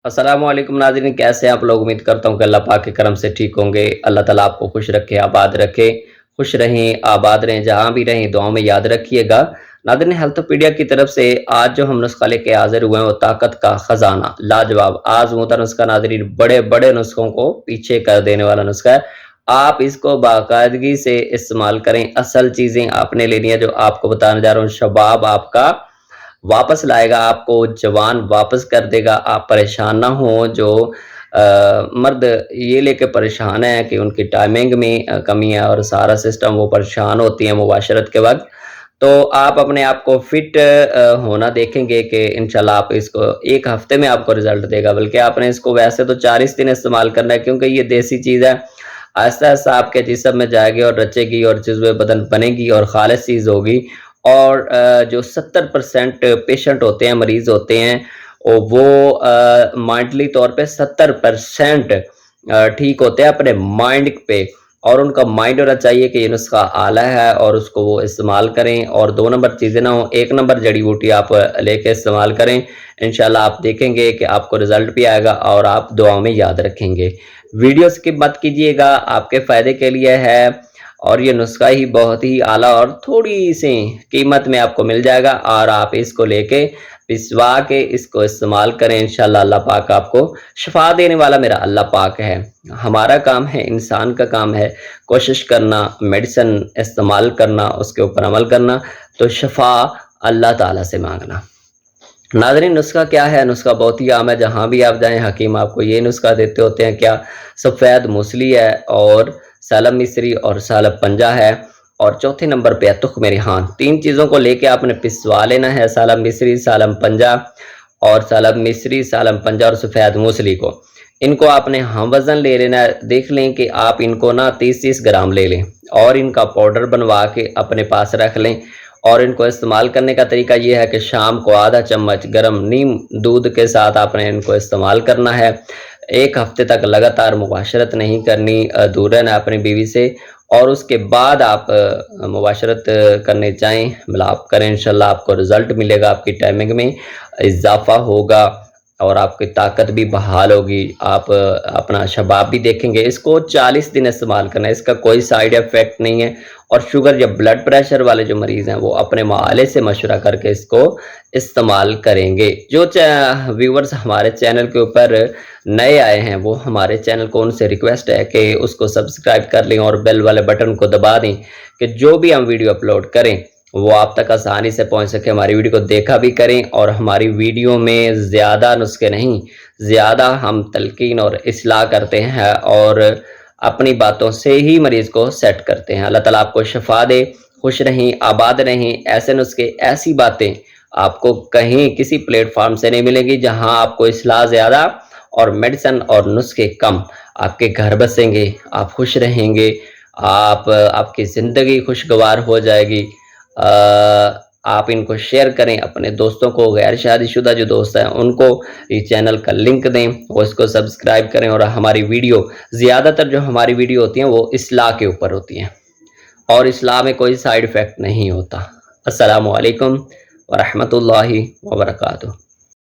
अस्सलाम वालेकुम नाज़रीन, कैसे हैं आप लोग? उम्मीद करता हूँ कि अल्लाह पाक के करम से ठीक होंगे। अल्लाह ताला आपको खुश रखे, आबाद रखे। खुश रहें, आबाद रहें, जहाँ भी रहें दुआओं में याद रखिएगा। नाज़रीन, हेल्थोपीडिया की तरफ से आज जो हम नुस्खा लेके हाज़िर हुए हैं वो ताकत का ख़ज़ाना, लाजवाब, आज़मूदा नुस्खा नाज़रीन, बड़े-बड़े नुस्ख़ों को पीछे कर देने वाला नुस्खा है। आप इसको बाकायदगी से इस्तेमाल करें। असल चीज़ें आपने लेनी है, जो आपको बताने जा रहा हूँ। शबाब आपका वापस लाएगा, आपको जवान वापस कर देगा। आप परेशान ना हों। जो मर्द ये लेके परेशान हैं कि उनकी टाइमिंग में कमी है और सारा सिस्टम वो परेशान होती हैं मुबाशरत के वक़्त, तो आप अपने आप को फिट होना देखेंगे कि इंशाल्लाह आप इसको 1 हफ्ते में आपको रिज़ल्ट देगा। बल्कि आपने इसको वैसे तो 40 दिन इस्तेमाल करना है, क्योंकि ये देसी चीज़ है। आहिस्ता-आहिस्ता आपके जिस्म में जाएगी और रचेगी और जज़्ब बदन बनेगी और ख़ालिस चीज़ होगी। और जो 70% पेशेंट होते हैं, मरीज़ होते हैं, वो मेंटली तौर पे 70% ठीक होते हैं अपने माइंड पे। और उनका माइंड होना चाहिए कि ये नुस्खा आला है और उसको वो इस्तेमाल करें, और 2 नंबर चीज़ें ना हो, 1 नंबर जड़ी-बूटी आप लेके इस्तेमाल करें। इंशाल्लाह आप देखेंगे कि आपको रिज़ल्ट भी आएगा और आप दुआओं में याद रखेंगे। वीडियो स्किप मत कीजिएगा, आपके फ़ायदे के लिए है। और ये नुस्खा ही बहुत ही आला और थोड़ी-सी कीमत में आपको मिल जाएगा, और आप इसको लेके पिसवा के इसको इस्तेमाल करें। इंशाल्लाह अल्लाह पाक आपको शिफा देने वाला मेरा अल्लाह पाक है। हमारा काम है, इंसान का काम है कोशिश करना, मेडिसिन इस्तेमाल करना, उसके ऊपर अमल करना, तो शिफा अल्लाह ताला से माँगना। नाज़रीन, नुस्खा क्या है? नुस्खा बहुत ही आम है, जहाँ भी आप जाएँ हकीम आपको ये नुस्खा देते होते हैं। क्या? सफ़ेद मूसली है और सालम मिस्री और सालब पंजा है, और चौथे नंबर पे है तुख़्म रिहान। 3 चीज़ों को लेके आपने पिसवा लेना है, सालम मिस्री, सालम पंजा और सालब मिस्री, सालम पंजा और सफ़ेद मूसली को। इनको आपने हम वज़न ले लेना है। देख लें कि आप इनको ना 30-30 ग्राम ले लें और इनका पाउडर बनवा के अपने पास रख लें। और इनको इस्तेमाल करने का तरीका ये है कि शाम को आधा चम्मच गरम नीम दूध के साथ आपने इनको इस्तेमाल करना है। 1 हफ्ते तक लगातार मुबाशरत नहीं करनी, दूर रहना अपनी बीवी से। और उसके बाद आप मुबाशरत करने जाएँ, मिलाप करें, इंशाल्लाह आपको रिज़ल्ट मिलेगा, आपकी टाइमिंग में इज़ाफ़ा होगा और आपकी ताकत भी बहाल होगी। आप अपना शबाब भी देखेंगे। इसको 40 दिन इस्तेमाल करना है, इसका कोई साइड इफ़ेक्ट नहीं है। और शुगर या ब्लड प्रेशर वाले जो मरीज़ हैं, वो अपने मुआले से मशवरा करके इसको इस्तेमाल करेंगे। जो व्यूअर्स हमारे चैनल के ऊपर नए आए हैं, वो हमारे चैनल को, उनसे रिक्वेस्ट है कि उसको सब्सक्राइब कर लें और बेल वाले बटन को दबा दें कि जो भी हम वीडियो अपलोड करें वो आप तक आसानी से पहुंच सके। हमारी वीडियो को देखा भी करें, और हमारी वीडियो में ज़्यादा नुस्खे नहीं, ज़्यादा हम तलकीन और इस्लाह करते हैं और अपनी बातों से ही मरीज़ को सेट करते हैं। अल्लाह ताला आपको शिफा दे। खुश रहें, आबाद रहें। ऐसे नुस्खे, ऐसी बातें आपको कहीं किसी प्लेटफॉर्म से नहीं मिलेंगी, जहां आपको इस्लाह ज़्यादा और मेडिसिन और नुस्खे कम। आपके घर बसेंगे, आप खुश रहेंगे, आपकी ज़िंदगी खुशगवार हो जाएगी। आप इनको शेयर करें अपने दोस्तों को, गैर शादीशुदा जो दोस्त हैं उनको इस चैनल का लिंक दें, वो इसको सब्सक्राइब करें। और हमारी वीडियो, ज़्यादातर जो हमारी वीडियो होती हैं वो इस्लाह के ऊपर होती हैं, और इस्लाह में कोई साइड इफ़ेक्ट नहीं होता। अस्सलामु अलैकुम व रहमतुल्लाहि व बरकातुहू।